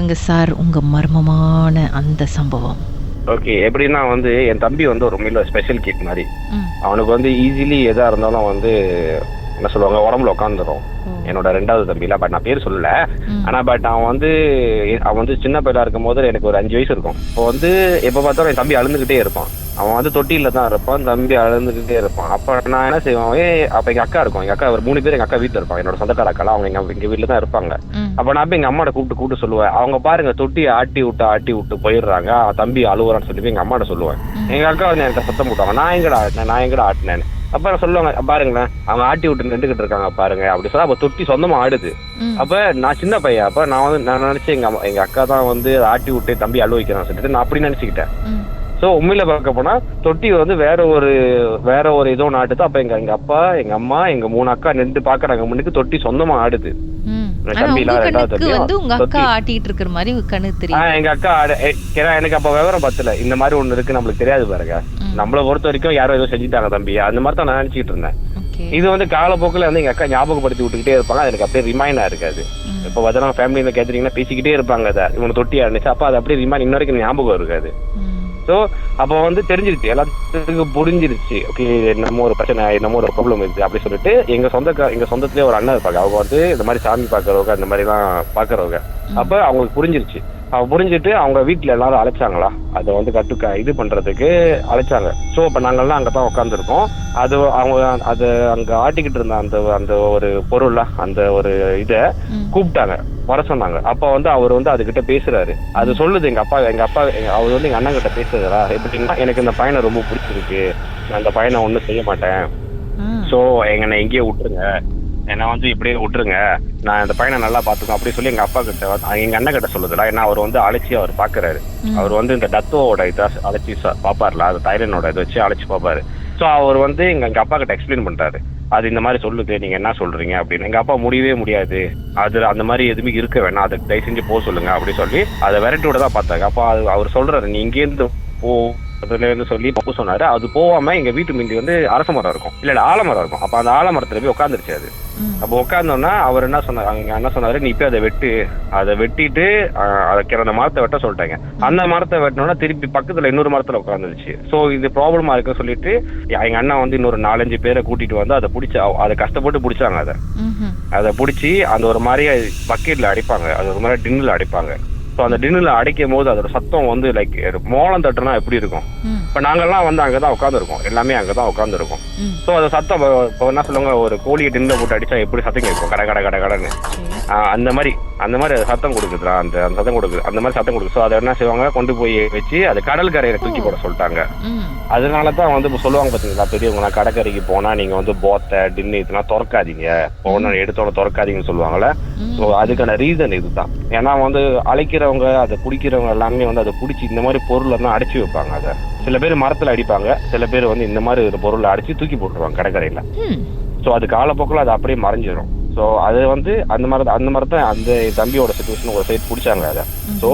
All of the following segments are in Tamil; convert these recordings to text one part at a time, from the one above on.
சொல்லுங்க சார் உங்க மர்மமான அந்த சம்பவம். ஓகே, எப்படின்னா வந்து என் தம்பி வந்து ஒரு உண்மையில ஸ்பெஷல் கிட் மாதிரி. ம். அவனுக்கு வந்து ஈஸிலி எதா இருந்தாலும் வந்து என்ன சொல்லுவாங்க உடம்புல உட்காந்துரும். என்னோட 2வது தம்பியில, பட் நான் பேர் சொல்லல. ஆனா பட் அவன் வந்து சின்ன பையனா இருக்கும் போது எனக்கு ஒரு 5 வயசு இருக்கும். இப்போ வந்து எப்ப பார்த்தாலும் என் தம்பி அழுந்துகிட்டே இருப்பான். அவன் வந்து தொட்டியில தான் இருப்பான், தம்பி அழுந்துகிட்டே இருப்பான். அப்ப நான் என்ன செய்வேன், அப்ப எங்க அக்கா இருக்கும், எங்க அக்கா ஒரு 3 பேர் எங்க அக்கா வீட்டுல இருப்பாங்க, என்னோட சொந்தக்கார அக்கா, அவங்க எங்க வீட்டுல தான் இருப்பாங்க. அப்ப நான் போய் எங்க அம்மாட்ட கூப்பிட்டு சொல்லுவேன், அவங்க பாருங்க தொட்டியை ஆட்டி விட்டு போயிடுறாங்க, தம்பி அழுவுறான்னு சொல்லி எங்க அம்மாட்ட சொல்லுவேன். எங்க அக்கா வந்து என்கிட்ட சத்தம் போட்டாங்க, நான் எங்கடா ஆட்டினேன்னு. அப்ப சொல்லுவாங்க, பாருங்களேன் அவங்க ஆட்டி விட்டு நின்றுகிட்டு இருக்காங்க பாருங்க அப்படி சொல்ல. அப்ப தொட்டி சொந்தமா ஆடுது. அப்ப நான் சின்ன பையன், அப்ப நான் நினைச்சேன் எங்க அக்கா தான் வந்து ஆட்டி விட்டு தம்பி அழுவ வைக்கிறான்னு சொல்லிட்டு நான் அப்படி நினைச்சுக்கிட்டேன். ஸோ உண்மையில பார்க்க போனா தொட்டி வந்து வேற ஒரு இதோ நாட்டுது. அப்ப எங்க அப்பா, எங்க அம்மா, எங்க 3 அக்கா நின்று பாக்குறாங்க, முன்னுக்கு தொட்டி சொந்தமா ஆடுது. உங்க அக்கா ஆட்டிட்டு இருக்கிற மாதிரி கணக்கு தெரியும். எங்க அக்கா எனக்கு அப்ப விவரம் பத்தல, இந்த மாதிரி ஒண்ணு இருக்கு நம்மளுக்கு தெரியாது பாருங்க. நம்மள பொறுத்த வரைக்கும் யாரோ ஏதோ செஞ்சுட்டாங்க தம்பி, அந்த மாதிரி தான் நான் நினைச்சிட்டு இருந்தேன். இது வந்து காலப்போக்கில் வந்து எங்க அக்கா ஞாபகப்படுத்தி விட்டுக்கிட்டே இருப்பாங்க, எனக்கு அப்படியே ரிமைண்டா இருக்காது. இப்ப பார்த்தா ஃபேமிலியில கேட்டீங்கன்னா பேசிக்கிட்டே இருப்பாங்க, அதை இவங்க தொட்டி ஆடுச்சு, அப்ப அது அப்படியே ரிமைண்ட் இன்ன வரைக்கும் ஞாபகம் இருக்காது. ஸோ அப்போ வந்து தெரிஞ்சிருச்சு, எல்லாத்துக்கும் புரிஞ்சிருச்சு, ஓகே என்னமோ ஒரு பிரச்சனை, என்னமோ ஒரு ப்ராப்ளம் இருக்குது அப்படி சொல்லிட்டு. எங்க சொந்தத்திலே ஒரு அண்ணன் இருப்பாங்க, அவங்க வந்து இந்த மாதிரி சாமி பாக்குறவங்க, அந்த மாதிரி எல்லாம் பாக்குறவங்க. அப்ப அவங்களுக்கு புரிஞ்சிருச்சு. புரிஞ்சுட்டு அவங்க வீட்டுல எல்லாரும் அழைச்சாங்களா, அதை வந்து இது பண்றதுக்கு அழைச்சாங்க. ஸோ இப்ப நாங்கெல்லாம் அங்கதான் உட்காந்துருக்கோம். அது அங்க ஆட்டிக்கிட்டு இருந்த அந்த ஒரு பொருள், அந்த ஒரு இதை கூப்பிட்டாங்க, வர சொன்னாங்க. அப்ப வந்து அவர் வந்து அதுகிட்ட பேசுறாரு. அது சொல்லுது, எங்க அப்பா அவர் வந்து எங்க அண்ணன் கிட்ட பேசுறா, எப்படின்னா எனக்கு இந்த பையனை ரொம்ப பிடிச்சிருக்கு, நான் இந்த பையனை ஒன்றும் செய்ய மாட்டேன், ஸோ என்னை எங்கேயே விட்டுருங்க, என்ன வந்து இப்படியே விட்டுருங்க, நான் இந்த பையனை நல்லா பாத்துக்கோ அப்படி சொல்லி எங்க அப்பா கிட்ட எங்க அண்ணன் கிட்ட சொல்லுதுல. ஏன்னா அவர் வந்து அழைச்சி அவர் பாக்குறாரு, அவர் வந்து இந்த டத்தோட இதை அழைச்சி பாப்பாருல, அது தைரனோட இதை வச்சு அழைச்சி பாப்பாரு. ஸோ அவர் வந்து எங்க அப்பா கிட்ட எக்ஸ்பிளைன் பண்றாரு, அது இந்த மாதிரி சொல்லுது, நீங்க என்ன சொல்றீங்க அப்படின்னு. எங்க அப்பா முடியவே முடியாது, அது அந்த மாதிரி எதுவுமே இருக்க வேணாம், அதை தயவு செஞ்சு போக சொல்லுங்க அப்படி சொல்லி அதை விரட்டி விட தான் பார்த்தாங்க. அப்போ அவர் சொல்றாரு, நீ இங்கேருந்து போ அதுல இருந்து சொல்லி பப்பு சொன்னாரு. அது போகாம எங்க வீட்டு முந்தி வந்து அரச மரம் இருக்கும், இல்ல ஆலமரம் இருக்கும். அப்ப அந்த ஆலமரத்துல போய் உட்காந்துருச்சு அது. அப்ப உட்கார்ந்தோம்னா அவர் என்ன சொன்னாரு, நீ போய் அதை வெட்டிட்டு அந்த மரத்தை வெட்ட சொல்லிட்டாங்க. அந்த மரத்தை வெட்டினோம்னா திருப்பி பக்கத்துல இன்னொரு மரத்துல உட்காந்துருச்சு. சோ இது ப்ராப்ளமா இருக்குன்னு சொல்லிட்டு எங்க அண்ணா வந்து இன்னொரு 4-5 பேரை கூட்டிட்டு வந்து அதை பிடிச்சி, அதை கஷ்டப்பட்டு பிடிச்சாங்க. அதை பிடிச்சி அந்த ஒரு மாதிரி பக்கெட்ல அடிப்பாங்க, அது ஒரு மாதிரி டின்னுல அடிப்பாங்க. ஸோ அந்த டின்னுல அடைக்கும் போது அதோட சத்தம் வந்து லைக் மோளம் தட்டுனா எப்படி இருக்கும். இப்போ நாங்கெல்லாம் வந்து அங்கதான் உட்காந்துருக்கோம், எல்லாமே அங்கதான் உட்காந்துருக்கோம். ஸோ அந்த சத்தம் இப்போ என்ன சொல்லுவாங்க, ஒரு கோழியை டின்னுல போட்டு அடிச்சா எப்படி சத்தம் கேட்கும், கடன்னு அந்த மாதிரி சத்தம் கொடுக்குதுடா, அந்த சத்தம் கொடுக்குது, அந்த மாதிரி சத்தம் கொடுக்குது. ஸோ அதை என்ன செய்வாங்க, கொண்டு போய் வச்சு அதை கடல் கரையில தூக்கி போட சொல்லிட்டாங்க. அதனாலதான் வந்து இப்போ சொல்லுவாங்க பாத்தீங்களா பெரியவங்க, கடற்கரைக்கு போனா நீங்க வந்து போத்தை டின்னு இதெல்லாம் திறக்காதீங்க, போன எடுத்தோட திறக்காதீங்கன்னு சொல்லுவாங்கல்ல. ஸோ அதுக்கான ரீசன் இதுதான். ஏன்னா வந்து அழைக்கிறவங்க, அதை பிடிக்கிறவங்க எல்லாமே வந்து அதை பிடிச்சி இந்த மாதிரி பொருள் எல்லாம் அடைச்சி வைப்பாங்க. அதை சில பேர் மரத்துல அடிப்பாங்க, சில பேர் வந்து இந்த மாதிரி ஒரு பொருளை அடிச்சு தூக்கி போட்டுருவாங்க கடற்கரையில. ஸோ அது காலப்போக்கில் அது அப்படியே மறைஞ்சிடும். ஸோ அது வந்து அந்த மாதிரி தான் அந்த தம்பியோட சிச்சுவேஷன் ஒரு சைட் பிடிச்சாங்க அதை. ஸோ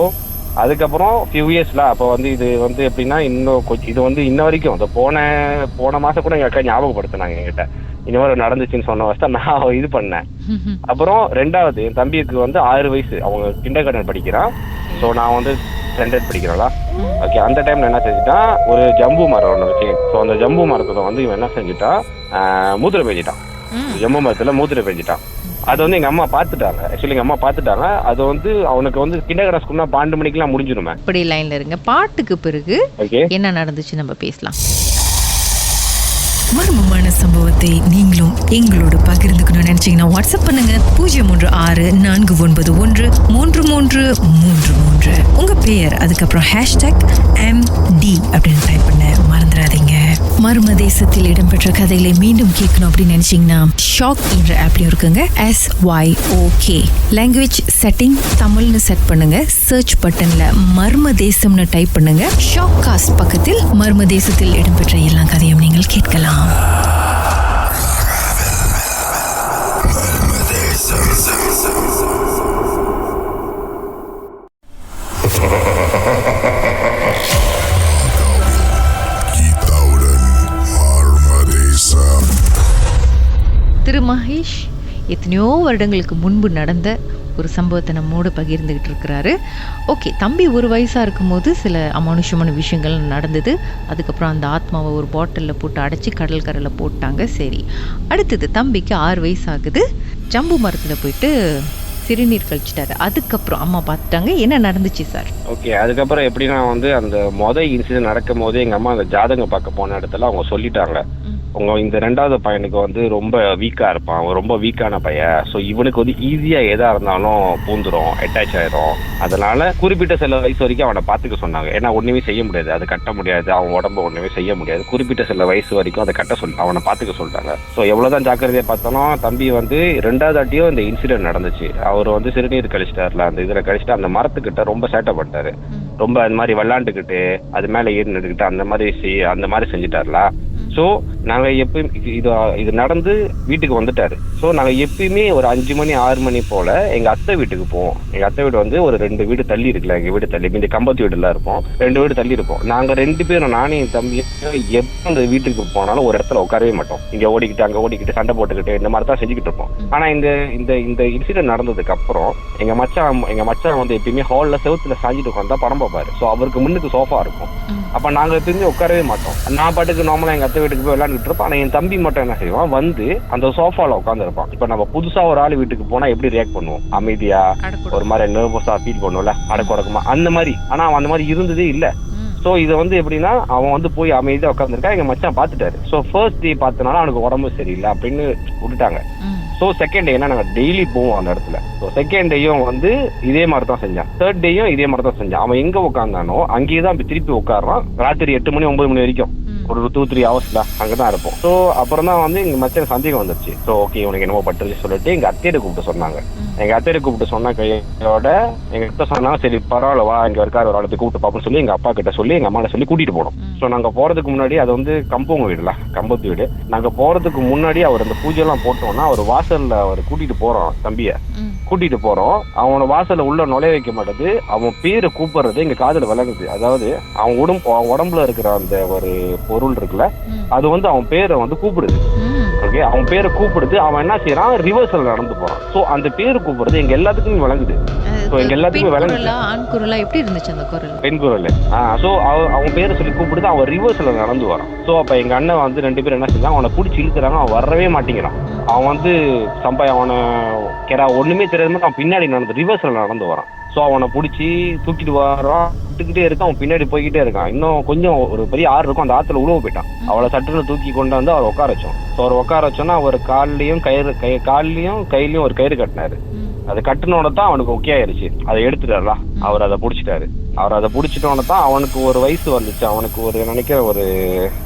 அதுக்கப்புறம் ஃபியூ இயர்ஸ்ல அப்போ வந்து இது வந்து எப்படின்னா இன்னும் இது வந்து இன்ன வரைக்கும் அந்த போன மாசம் கூட எங்க அக்கா ஞாபகப்படுத்தினாங்க என்கிட்ட, இந்த மாதிரி நடந்துச்சுன்னு சொன்ன வச்சு நான் இது பண்ணேன். அப்புறம் 2வது என் தம்பிக்கு வந்து 6 வயசு, அவங்க கிண்டர்கார்டன் படிக்கிறான். ஸோ நான் வந்து 10th படிக்கிறேன்ல. ஓகே, அந்த டைம்ல என்ன செஞ்சுட்டான், ஒரு ஜம்பு மரம் ஒன்று வச்சு. ஸோ அந்த ஜம்பு மரத்துல வந்து இவன் என்ன செஞ்சுட்டான், மூத்திரை பெஞ்சிட்டான். ஜம்பு மரத்துல மூத்திரை பெஞ்சிட்டான். அது வந்து எங்க அம்மா பாத்துட்டாங்க. ஆக்சுவலி எங்க அம்மா பாத்துட்டாங்க. அது வந்து அவனுக்கு வந்து கிண்டர்கார்டன் ஸ்கூல்னா 12 மணிக்கெல்லாம் முடிஞ்சிருமே. இப்படி லைன்ல இருங்க, பாட்டுக்கு பிறகு என்ன நடந்துச்சு நம்ம பேசலாம். மர்மமான சம்பவத்தை நீங்களும் எங்களோடு பகிர்ந்துக்கணும்னு நினைச்சீங்கன்னா வாட்ஸ்அப் பண்ணுங்க 036-491-3333. உங்க பெயர் அதுக்கப்புறம் #MD அப்படின்னு டைப் பண்ண மறந்துடாதீங்க. மர்ம தேசத்தில் இடம்பெற்ற கதைகளை மீண்டும் கேட்கணும் அப்படின்னு நினைச்சீங்கன்னா ஷாக் என்ற ஆப்லயும் இருக்குங்க, SYOK. லாங்குவேஜ் செட்டிங் தமிழ்னு செட் பண்ணுங்க. சர்ச் பட்டன்ல மர்ம தேசம்னு டைப் பண்ணுங்க. ஷாக் காஸ்ட் பக்கத்தில் மர்ம தேசத்தில் இடம்பெற்ற எல்லா கதையும் நீங்கள் கேட்கலாம். திரு மகேஷ், எத்தனையோ வருடங்களுக்கு முன்பு நடந்த ஒரு சம்பவத்தை நம்மோடு பகிர்ந்துகிட்டு இருக்கிறாரு. ஓகே, தம்பி ஒரு வயசாக இருக்கும்போது சில அமானுஷமான விஷயங்கள் நடந்தது. அதுக்கப்புறம் அந்த ஆத்மாவை ஒரு பாட்டிலில் போட்டு அடைச்சி கடல் கரையில் போட்டாங்க. சரி, அடுத்தது தம்பிக்கு 6 வயசு ஆகுது. ஜம்பு மரத்தில் போயிட்டு சிறுநீர் கழிச்சிட்டாரு. அதுக்கப்புறம் அம்மா பார்த்துட்டாங்க. என்ன நடந்துச்சு சார்? ஓகே, அதுக்கப்புறம் எப்படின்னா வந்து அந்த இன்சிடென்ட் நடக்கும் போது எங்க அம்மா அந்த ஜாதகம் பார்க்க போன இடத்துல அவங்க சொல்லிட்டாங்க, உங்க இந்த 2வது பையனுக்கு வந்து ரொம்ப வீக்கா இருப்பான், அவன் ரொம்ப வீக்கான பையன். ஸோ இவனுக்கு வந்து ஈஸியா எதா இருந்தாலும் பூந்துரும், அட்டாச் ஆயிரும். அதனால குறிப்பிட்ட சில வயசு வரைக்கும் அவனை பார்த்துக்க சொன்னாங்க. ஏன்னா ஒண்ணுமே செய்ய முடியாது, அது கட்ட முடியாது, அவன் உடம்பு ஒண்ணுமே செய்ய முடியாது. குறிப்பிட்ட சில வயசு வரைக்கும் அதை கட்ட சொல்லி அவனை பார்த்துக்க சொல்லிட்டாங்க. ஸோ எவ்வளவுதான் ஜாக்கிரதையா பார்த்தாலும் தம்பி வந்து 2வது வாட்டியும் இந்த இன்சிடென்ட் நடந்துச்சு. அவர் வந்து சிறுநீர் கழிச்சிட்டாருல, அந்த இதுல கழிச்சிட்டு அந்த மரத்துக்கிட்ட ரொம்ப சேட்டை பண்ணிட்டாரு. ரொம்ப அந்த மாதிரி விளாண்டுக்கிட்டு அது மேல ஏறி நின்றுக்கிட்டு அந்த மாதிரி செஞ்சுட்டாருல. ஸோ நாங்கள் எப்பயும் இது நடந்து வீட்டுக்கு வந்துட்டாரு. ஸோ நாங்கள் எப்பயுமே ஒரு 5 மணி 6 மணி போல் எங்கள் அத்தை வீட்டுக்கு போவோம். எங்கள் அத்தை வீடு வந்து ஒரு 2 வீடு தள்ளி இருக்குல்ல, எங்கள் வீடு தள்ளி, இந்த கம்பத்து வீடுலாம் இருப்போம், 2 வீடு தள்ளி இருப்போம். நாங்கள் 2 பேரும், நானும் என் தம்பியும், எப்போ அந்த வீட்டுக்கு போனாலும் ஒரு இடத்துல உட்காரவே மாட்டோம். இங்கே ஓடிக்கிட்டு அங்கே ஓடிக்கிட்டு சண்டை போட்டுக்கிட்டு இந்த மாதிரி தான் செஞ்சுக்கிட்டு இருப்போம். ஆனால் இந்த இன்சிடென்ட் நடந்ததுக்கு அப்புறம் எங்கள் மச்சான் வந்து எப்பயுமே ஹாலில் செவுத்துல சாஞ்சிட்டு உட்காந்தா படம் பார்ப்பாரு. ஸோ அவருக்கு முன்னுக்கு சோஃபா இருக்கும். அப்போ நாங்கள் எப்பயுமே உட்காரவே மாட்டோம். நான் பாட்டுக்கு நார்மலாக எங்கள் அத்தை வீட்டுக்கு போய் விளையாண்டுட்டு இருப்போம். ஆனால் என் தம்பி மட்டும் என்ன செய்வான், வந்து அந்த சோஃபாவில் உட்காந்துருப்பான். இப்போ நம்ம புதுசாக ஒரு ஆள் வீட்டுக்கு போனால் எப்படி ரியாக்ட் பண்ணுவோம், அமைதியா ஒரு மாதிரி நர்வஸா ஃபீல் பண்ணுவோம்ல, அடக்குடக்குமா அந்த மாதிரி. ஆனால் அவன் அந்த மாதிரி இருந்ததே இல்லை. ஸோ இதை வந்து எப்படின்னா அவன் வந்து போய் அமைதியாக உட்காந்துருக்கான். எங்கள் மச்சான் பார்த்துட்டாரு. ஸோ ஃபர்ஸ்ட் டே பார்த்தனால அவனுக்கு உடம்பு சரியில்லை அப்படின்னு விட்டுட்டாங்க. ஸோ செகண்ட் டே நாங்கள் டெய்லி போவோம் அந்த இடத்துல. ஸோ செகண்ட் டேயும் வந்து இதே மாதிரி தான் செஞ்சான். தேர்ட் டேயும் இதே மாதிரி தான் செஞ்சான். அவன் எங்கே உட்காந்தானோ அங்கேயே தான் திருப்பி உட்காடுறான். ராத்திரி 8 மணி 9 மணி வரைக்கும் ஒரு 2-3 ஹவர்ஸ்ல அங்கதான் இருப்போம். ஸோ அப்புறம் தான் வந்து எங்க மச்சன் சந்தேகம் வந்துருச்சு. ஸோ ஓகே, உனக்கு என்னமோ பட்டுருச்சு சொல்லிட்டு எங்க அத்தையிட கூப்பிட்டு சொன்னாங்க. எங்க அத்தையிட கூப்பிட்டு சொன்ன கையோட எங்க கிட்ட சொன்னாங்க, சரி பரவாயில்ல வா, இங்க இருக்காரு ஒரு ஆளுக்கு கூப்பிட்டு பாப்போம்னு சொல்லி எங்க அப்பா கிட்ட சொல்லி எங்க அம்மா சொல்லி கூட்டிட்டு போனோம். ஸோ நாங்க போறதுக்கு முன்னாடி, அது வந்து கம்பவுண்ட் வீடுல, கம்பத்து வீடு. நாங்க போறதுக்கு முன்னாடி அவர் அந்த பூஜை எல்லாம் போட்டோம்னா அவர் வாசல்ல அவர் கூட்டிட்டு போறோம், தம்பிய கூட்டிட்டு போறோம். அவனோட வாசல்ல உள்ள நுழைய வைக்க மாட்டேது. அவன் பேரை கூப்பிடுறது எங்க காதுல விளங்குது. அதாவது அவன் உடம்புல இருக்கிற அந்த ஒரு பொருள் இருக்குல்ல, அது வந்து அவன் பேரை வந்து கூப்பிடுது. ஓகே, அவன் பேரை கூப்பிடுது. அவன் என்ன செய்யறான், ரிவர்சல் நடந்து போறான். சோ அந்த பேரு கூப்பிடுறது எங்க எல்லாத்துக்குமே விளங்குது. சோ எங்க எல்லாத்துக்குமே விளங்குது. ஆண் குரலா எப்படி இருந்துச்சு அந்த குரல்? பெண் குரல். சோ அவன் பேரை சொல்லி கூப்பிடுது, அவன் ரிவர்சல் நடந்து வரான். சோ அப்ப எங்க அண்ணன் வந்து 2 பேரும் என்ன செஞ்சாங்க, அவனை பிடிச்சி இழுக்கிறாங்க. அவன் வரவே மாட்டேங்கிறான். அவன் வந்து அவனை ஒண்ணுமே தெரியாம அவன் பின்னாடி ரிவர்சல் நடந்து வரான். ஸோ அவனை பிடிச்சி தூக்கிட்டு வரான், விட்டுக்கிட்டே இருக்கான். அவன் பின்னாடி போய்கிட்டே இருக்கான். இன்னும் கொஞ்சம் ஒரு பெரிய ஆறு இருக்கும், அந்த ஆற்றுல உழுவ போயிட்டான். அவளை சட்டுன்னு தூக்கி கொண்டு வந்து அவர் உட்கார வச்சோம். ஸோ அவர் உட்கார வச்சோன்னா அவர் கால்லையும் கையிலையும் ஒரு கயிறு கட்டினாரு. அதை கட்டினோட தான் அவனுக்கு ஓகே ஆயிடுச்சு. அதை எடுத்துட்டாரா, அவர் அதை பிடிச்சிட்டாரு. அவர் அதை பிடிச்சிட்டோன்னு தான் அவனுக்கு ஒரு வயசு வந்துச்சு. அவனுக்கு ஒரு நினைக்கிற ஒரு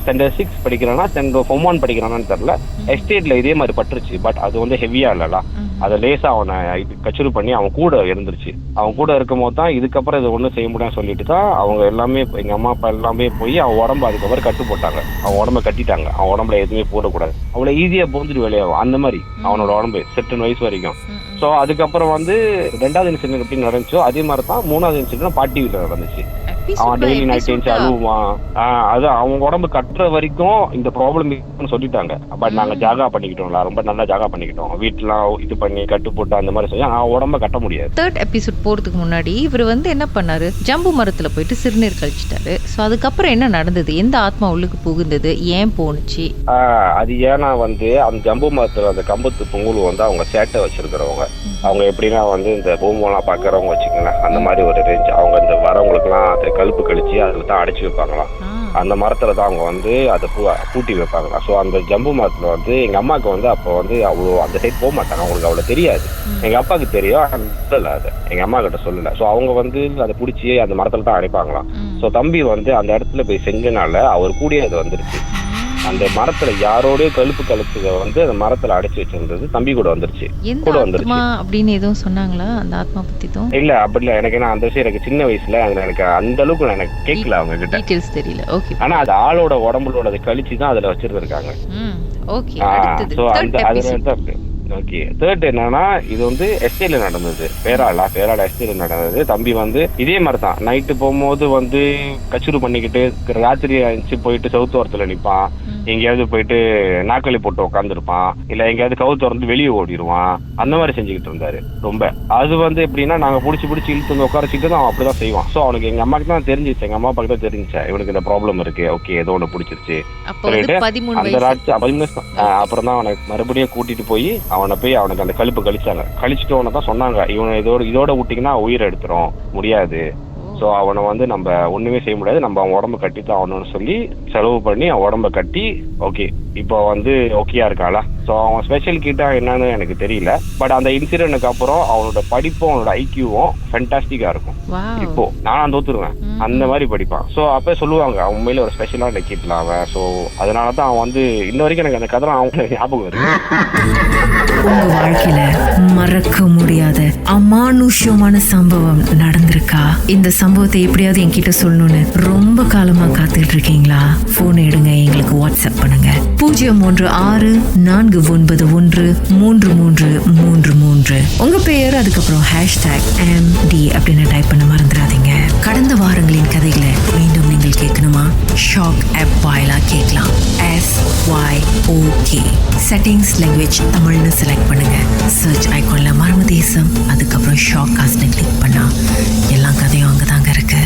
ஸ்டாண்டர்ட் 6 படிக்கிறானா Form 1 படிக்கிறானான்னு தெரியல. எஸ்டேட்ல இதே மாதிரி பட்டுருச்சு. பட் அது வந்து ஹெவியா இல்லடா, அதை லேசா அவனை கச்சூரி பண்ணி அவன் கூட இருந்துருச்சு. அவன் கூட இருக்கும் போது தான் இதுக்கப்புறம் இதை ஒன்றும் செய்ய முடியாது சொல்லிட்டு தான் அவங்க எல்லாமே, எங்க அம்மா அப்பா எல்லாமே போய் அவன் உடம்பு அதுக்கப்புறம் கட்டு போட்டாங்க. அவன் உடம்ப கட்டிட்டாங்க. அவன் உடம்புல எதுவுமே போடக்கூடாது, அவ்வளோ ஈஸியா போந்துட்டு வெளியாகும் அந்த மாதிரி அவனோட உடம்பு செட்டன் வயசு வரைக்கும். ஸோ அதுக்கப்புறம் வந்து 2வது இன்சிடென்ட் எப்படி நடந்துச்சோ அதே மாதிரி தான் 3வது இன்சிடென்ட் பாட்டி வீட்டில் நடந்துச்சு. அவன் டெய்லி நைட் எழுந்து அழுவான். அதான் அவன் உடம்பு கட்டுற வரைக்கும் இந்த ப்ராப்ளம் சொல்லிட்டாங்க. பட் நாங்க ஜாகா பண்ணிக்கிட்டோம்ல, ரொம்ப நல்லா ஜாகா பண்ணிக்கிட்டோம். வீட்டுலாம் இது பண்ணி கட்டு போட்டு அந்த மாதிரி சொல்லி அவன் உடம்ப கட்ட முடியாது. 3rd எபிசோட் போறதுக்கு முன்னாடி இவர் வந்து என்ன பண்ணாரு, ஜம்பு மரத்துல போயிட்டு சிறுநீர் கழிச்சிட்டாரு. ஸோ அதுக்கப்புறம் என்ன நடந்தது, எந்த ஆத்மா உள்ளுக்கு புகுந்தது, ஏன் போனுச்சு? அது ஏன்னா வந்து அந்த ஜம்பு மரத்துல அந்த கம்பத்து பொங்கல் வந்து அவங்க சேட்டை வச்சிருக்கிறவங்க. அவங்க எப்படின்னா வந்து இந்த பூமெல்லாம் பாக்குறவங்க வச்சுக்கோங்களேன், அந்த மாதிரி ஒரு ரேஞ்ச். அவங்க இந்த வரவங்களுக்கு எல்லாம் கழுப்பு கழிச்சு அதுல தான் அடைச்சி வைப்பாங்களாம். அந்த மரத்துல தான் அவங்க வந்து அதை பூட்டி வைப்பாங்களாம். ஸோ அந்த ஜம்பு மரத்துல வந்து எங்க அம்மாவுக்கு வந்து அப்போ வந்து அவ்வளோ அந்த சைட் போக மாட்டாங்க, அவங்களுக்கு அவ்வளோ தெரியாது. எங்க அப்பாவுக்கு தெரியும், சொல்லல அதை எங்க அம்மா கிட்ட சொல்லல. ஸோ அவங்க வந்து அதை பிடிச்சி அந்த மரத்துல தான் அடைப்பாங்களாம். ஸோ தம்பி வந்து அந்த இடத்துல போய் செஞ்சனால அவர் கூடயே அது வந்துருச்சு. அந்த மரத்துல யாரோடய கழுத்தை வந்து அந்த மரத்துல அடைச்சு வச்சிருந்தது தம்பி கூட வந்துருச்சு. கூட வந்துருச்சு அப்படின்னு எதுவும் சொன்னாங்களா அந்த ஆத்மா பத்தி? இல்ல அப்படி இல்ல. எனக்கு அந்த விஷயம் எனக்கு சின்ன வயசுல எனக்கு அந்த அளவுக்கு எனக்கு கேட்கல, அவங்க கிட்ட டீடைல்ஸ் தெரியல. ஓகே, ஆனா அது ஆளோட உடம்புலோட கழிச்சு தான் அதுல வச்சிருந்திருக்காங்க. Okay, okay. 3rd என்னன்னா, இது வந்து எஸ்டேட்ல நடந்தது, பேராள எஸ்டேட்ல நடந்தது. தம்பி வந்து இதே மாதிரி தான் நைட்டு போகும்போது வந்து கச்சூரு பண்ணிக்கிட்டு ராத்திரி அழிச்சு போயிட்டு சவுத்து ஓரத்துல நிப்பான். எங்கேயாவது போயிட்டு நாக்களி போட்டு உட்காந்துருப்பான், இல்ல எங்கேயாவது கவு திறந்து வெளியே ஓடிடுவான். அந்த மாதிரி செஞ்சுக்கிட்டு இருந்தாரு ரொம்ப. அது வந்து எப்படின்னா நாங்க பிடிச்சி இழுத்து வந்து உட்கார வச்சுட்டு அவன் அப்படிதான் செய்வான். ஸோ அவனுக்கு எங்க அம்மாக்கு தான் தெரிஞ்சிச்சு, எங்க அம்மா அப்பாக்கு தான் தெரிஞ்சிச்சா இவனுக்கு இந்த ப்ராப்ளம் இருக்கு, ஓகே ஏதோ ஒன்று பிடிச்சிருச்சு சொல்லிட்டு அந்த ராட்சி 13 அப்புறம் தான் அவனை மறுபடியும் கூட்டிட்டு போய் அவனுக்கு அந்த கழுப்பு கழிச்சாங்க. கழிச்சுட்டு அவனை தான் சொன்னாங்க, இவனை இதோட விட்டீங்கன்னா உயிரை எடுத்துரும் முடியாது, ஸோ அவனை வந்து நம்ம ஒண்ணுமே செய்ய முடியாது, நம்ம அவன் உடம்பு கட்டி தான் ஆகணும்னு சொல்லி செலவு பண்ணி அவன் உடம்ப கட்டி ஓகே இப்போ வந்து ஓகேயா இருக்காளா. ஸோ அவன் ஸ்பெஷல் கிட்டா என்னன்னு எனக்கு தெரியல. பட் அந்த இன்சிடென்ட்க்கு அப்புறம் அவனோட படிப்பும் அவனோட ஐக்கியூவும் ஃபென்டாஸ்டிக்கா இருக்கும். இப்போ நான் தோத்துருவேன் அந்த மாதிரி படிப்பான். ஸோ அப்போ சொல்லுவாங்க அவன் உண்மையில ஒரு ஸ்பெஷலான கிட்லாம் அவன். ஸோ அதனால தான் அவன் வந்து இன்ன வரைக்கும் எனக்கு அந்த கதை அவங்க ஞாபகம் இருக்கு. உங்க வாழ்க்கையில மறக்க முடியாத அமானுஷ்யமான சம்பவம் நடந்திருக்கா? இந்த சம்பவத்தை எப்படியாவது என்கிட்ட சொல்லணும்னு ரொம்ப காலமா காத்துட்டு இருக்கீங்களா? போன் எடுங்க, எங்களுக்கு வாட்ஸ்அப் பண்ணுங்க 016-491-3333. உங்க பெயர் அதுக்கப்புறம் #MD அப்படின்னு டைப் பண்ண மறந்துடாதீங்க. கடந்த வாரங்களின் கதைகளை மீண்டும் நீங்கள் கேட்கணுமா? ஷாக் ஆப் வாயிலா கேட்கலாம். SYOK செட்டிங்ஸ் லாங்குவேஜ் தமிழ்னு செலக்ட் பண்ணுங்க. சர்ச் ஐகான்ல மர்மதேசம் அதுக்கப்புறம் ஷாக் காஸ்ட்னு கிளிக் பண்ணா எல்லா கதையும் அங்கதாங்க இருக்கு.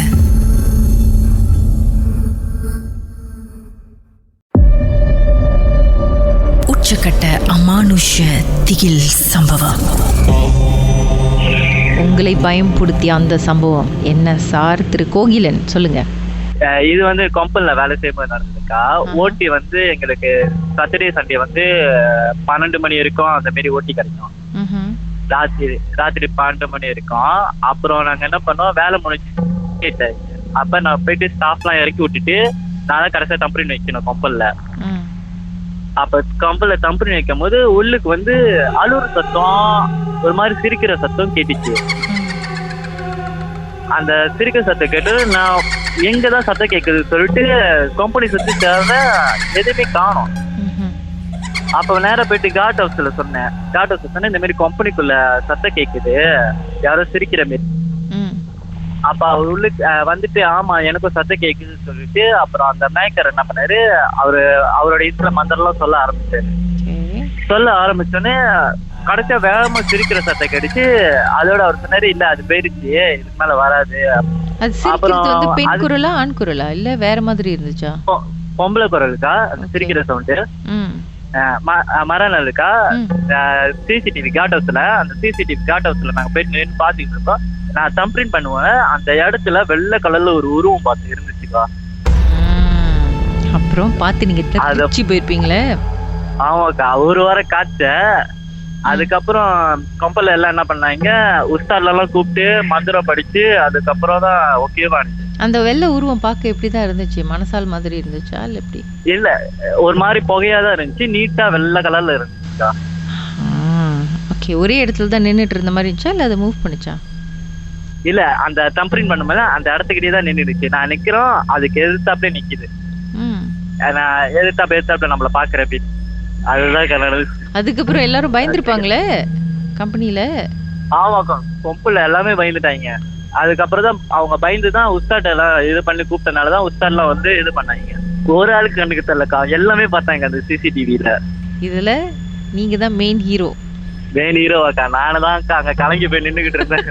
உச்சக்கட்ட அமானுஷ திகில் சம்பவம். உங்களை பயம்படுத்திய அந்த சம்பவம் என்ன சார்? திரு கோகிலன் சொல்லுங்க. இது வந்து கம்பெனில வேலை செய்யும்போது நடந்திருக்கா. ஓட்டி வந்து எங்களுக்கு சாட்டர்டே சண்டே வந்து 12 மணி வரைக்கும் அந்த மாரி ஓட்டி கிடைக்கும். ராத்திரி 12 மணி வரைக்கும். அப்புறம் நாங்க என்ன பண்ணோம், வேலை முடிஞ்சு அப்ப நான் போயிட்டு ஸ்டாஃப்லாம் இறக்கி விட்டுட்டு நான் தான் கடைசியா கம்பெனி வைக்கணும் கம்பெனில. அப்ப கம்பெனில கம்பெனி வைக்கும் போது உள்ளுக்கு வந்து அழுற சத்தம், ஒரு மாதிரி சிரிக்கிற சத்தம் கேட்டுச்சு. அந்த சிரிக்கிற சத்தம் கேட்டு நான் எங்கதான் சத்தம் கேட்குது சொல்லிட்டு கம்பெனி சுத்தி தேவை எதுவுமே காணும். அப்ப நேரம் போயிட்டு காட் ஹவுஸ்ல சொன்னேன். காட் ஹவுஸ் சொன்னேன், இந்த மாதிரி கம்பெனிக்குள்ள சத்தம் கேட்குது, யாரோ சிரிக்கிற மாரி. அப்ப அவர் உள்ளுக்கு வந்துட்டு ஆமா எனக்கும் சத்தம் கேட்குதுன்னு சொல்லிட்டு அப்புறம் அந்த மேக்கர் என்ன பண்ணாரு, அவரோட இதுல மந்திரம்லாம் சொல்ல ஆரம்பிச்சோன்னே கடைசியா வேகமா சிரிக்கிற சத்தம் கிடைச்சு. அதோட அவர் சொன்னாரு, இல்ல அது போயிருச்சு, இதுக்கு மேல வராது. அப்புறம் பெண் குரலா ஆண் குரலா இல்ல வேற மாதிரி இருந்துச்சா? பொம்பளை குரலுக்கா சிரிக்கிற சவுண்டு. மரணம் இருக்கா சிசிடிவி காட் ஹவுஸ்ல. அந்த சிசிடிவி காட் ஹவுஸ்ல நாங்க போயிட்டு நின்று பாத்துக்கிட்டு இருக்கோம். நான் தம்பிரின் பண்ணுவேன், அந்த இடத்துல வெள்ளை கலர்ல ஒரு உருவம் பார்த்து இருந்துச்சுக்கா. அப்புறம் பார்த்து நீங்க தப்பிச்சு போயிருப்பீங்களே. ஆமாக்கா, ஒரு வாரம் காய்ச்ச. அதுக்கப்புறம் கம்பெனில எல்லாம் என்ன பண்ணாங்க, உஸ்தாட்லாம் கூப்பிட்டு மந்திரம் படிச்சு அதுக்கப்புறம் தான் ஓகேவா இருந்துச்சு. அந்த வெள்ளை உருவம் பார்க்க எப்படிதான் இருந்துச்சு? மனசால் மாதிரி இருந்துச்சா இல்ல எப்படி? இல்ல ஒரு மாதிரி புகையாதான் இருந்துச்சு, நீட்டா வெள்ளை கலர்ல இருந்துச்சுக்கா. ஓகே, ஒரே இடத்துல தான் நின்றுட்டு இருந்த மாதிரி இருந்துச்சா இல்ல அதை மூவ் பண்ணிச்சா? இல்ல அந்த தம்பரின் பண்ணும்போது அந்த இடத்துக்கிட்டே தான் நின்றுடுச்சு. நான் நிக்கிறோம், அதுக்கு எதிர்த்தாப்புல நிக்குது. நான் எதிர்த்தாப்புல நம்மள பாக்குற அப்படி. அதுதான் கலர். அதுக்கப்புறம் எல்லாரும் பயந்துருப்பாங்களே கம்பெனில. ஆமாக்கா, கொம்புல எல்லாமே பயந்துட்டாங்க. அதுக்கப்புறம் தான் அவங்க பயந்துதான் உஸ்தாட் எல்லாம் இது பண்ணி கூப்பிட்டனாலதான் உஸ்தாட்லாம் வந்து இது பண்ணாங்க. ஒரு ஆளுக்கு கண்ணுக்கு தெரியலக்கா, எல்லாமே பார்த்தாங்க அந்த சிசிடிவில. இதுல நீங்க தான் மெயின் ஹீரோ. மெயின் ஹீரோவாக்கா நானுதான் அங்க கலங்கி போய் நின்னுகிட்டு இருந்தேன்.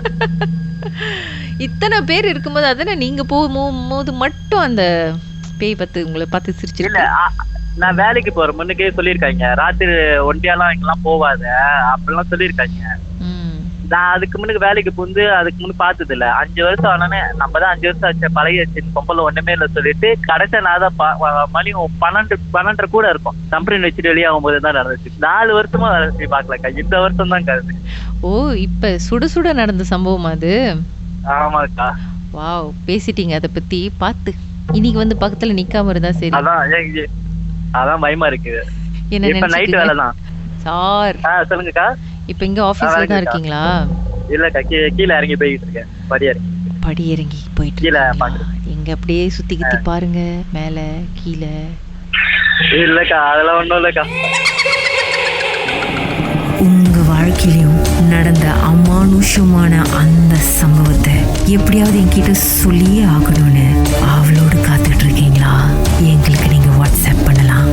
இத்தனை பேர் இருக்கும்போது அதனை நீங்க போகும்போது மட்டும் அந்த பேய் பார்த்து உங்களை பார்த்து சிரிச்சிருக்கல. நான் வேலைக்கு போற முன்னுக்கே சொல்லியிருக்காங்க, ராத்திரி ஒண்டியாலாம் இங்கெல்லாம் போவாத அப்படிலாம் சொல்லியிருக்காங்க. நான் அதுக்கு முன்னுக்கு வேலைக்கு புந்து அதுக்கு முன்னுக்கு பார்த்தது இல்ல. 5 வருஷம் ஆனானே நம்ம தான் 5 வருஷம் ஆச்சு பழகிச்சு பொம்பளை ஒண்ணுமே இல்லை சொல்லிட்டு கடைசியா நான் தான் மணி 12 கூட இருக்கும் கம்பெனி வச்சுட்டு வெளியாகும் போது தான் நடந்துச்சு. 4 வருஷமா வேலை செய்ய பாக்கலக்கா, இந்த வருஷம் தான் கருது. ஓ, இப்ப சுட நடந்த சம்பவம் அது? ஆமாக்கா. வாவ், பேசிட்டீங்க அதை பத்தி. பார்த்து இன்னைக்கு வந்து பக்கத்துல நிக்காம இருந்தா சரி. அதான் பயமா இருக்கு. என்ன நைட் வேலை தான் சார்? சொல்லுங்கக்கா. இப்ப இங்க ஆபீஸ்ல தான் இருக்கீங்களா? இல்லக்கா, கீழே இறங்கி போயிட்டு இருக்கேன். படி இறங்கி போயிட்டு கீழே எங்க அப்படியே சுத்தி கித்தி பாருங்க, மேல கீழே. இல்லக்கா அதெல்லாம் ஒண்ணும் இல்லக்கா. உங்க வாழ்க்கையிலும் நடந்த அமானுஷமான அந்த சம்பவத்தை எப்படியாவது என்கிட்ட சொல்லியே ஆகணும்னு அவளோடு காத்துட்டு இருக்கீங்களா? எங்களுக்கு நீங்க வாட்ஸ்அப் பண்ணலாம்.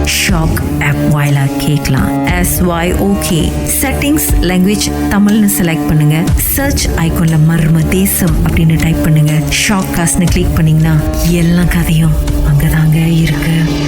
ஷாக் ஆப் வாயிலா கேட்கலாம். SYOK செட்டிங்ஸ் லாங்குவேஜ் தமிழ்னு செலக்ட் பண்ணுங்க. சர்ச் ஐகான்ல மர்ம தேசம் அப்படின்னு டைப் பண்ணுங்க. ஷாக் காஸ்ட்னு கிளிக் பண்ணீங்கன்னா எல்லா கதையும் அங்கதாங்க இருக்கு.